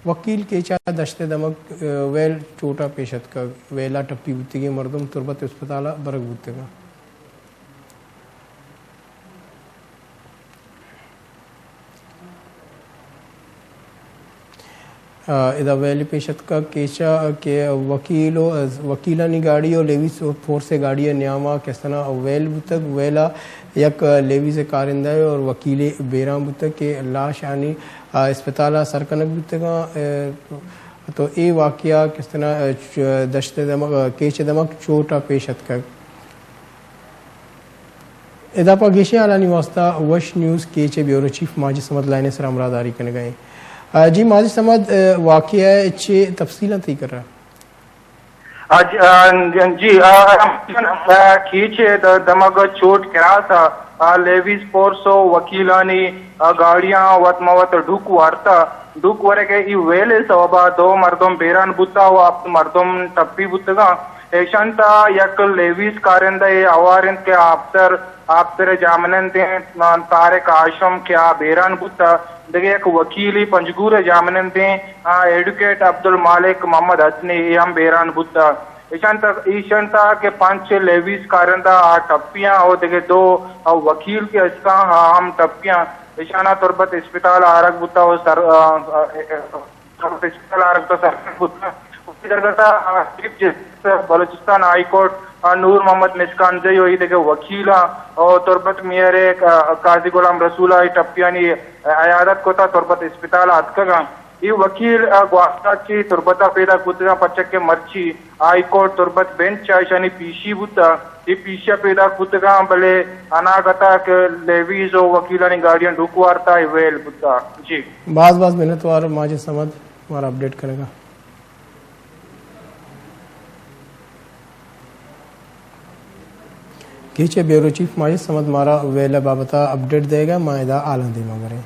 وکیل کیچا دشت دمک ویل چوٹا پیشت کا ویلا ٹپی بتگی مردم تربت اسپتالہ برگ بتگا ادا ویل پیشت کا کیچا کے وکیلانی گاڑی اور لیویز فورس گاڑی نیاما کس طرح ویل بتک ویلا یک لیویز کارندہ اور وکیل بیرام بتک کے لاش آنی اسپتالہ سرکنک بتگا تو اے واقعہ کس طرح دشت دمک کیچ دمک چوٹا پیشت کا ادا پا گیشے آلانی واسطہ وش news کیچے bureau chief Majid Samad لائنے سر امراداری کرنے گئے جی ماجد سمد واقعہ اچھے تفصیلیں تی کر رہا جی کھیچے دماغ چوٹ کرا تھا لیویز فورسو وکیلانی گاڑیاں وط موت ڈھوک وارتا ڈھوک وارے کے ای ویلے سوابا دو مردم بیران بوتا و مردم ٹپی بوتگا ایشانتا یک لیویز کارندہ اوارند کے آپتر جامنند تارک آشم کیا بیران بوتا دیکھے ایک وکیلی پنجگور جامنند ایڈوکیٹ عبدالمالک محمد حسنی ہم بیران بوتا ایشانتا کے 5 لیویز کارندہ ٹپیاں اور دیکھے 2 وکیل کے اسکاں ہم ٹپیاں ایشانہ تربت اسپتال آرک بوتا و اسپتال آرک تو سر بوتا اسی درگتا chief justice Balochistan high court Noor Muhammad Muskan ji ہوئی دیکھے وکیلہ اور تربت میرے قاضی غلام رسولہ ٹپیانی عیادت کو تھا تربت اسپتال آتکگا یہ وکیل گواستا چی تربتا پیدا کتنا پچک کے مرچی ہائی کورٹ تربت بینچ چائشانی پیشی بوتا یہ پیشہ پیدا کتگا بلے اناگتا کہ لیویز و وکیلانی گاڑیاں ڈھوکوارتا ہے ویل بوتا جی بعض محنتوار ماجد سمد ہمارا اپڈیٹ کرے گا کیچے بیورو چیف ماجد سمد مارا ویلا بابتا اپڈیٹ دے گا مائدہ آلان دے مگرے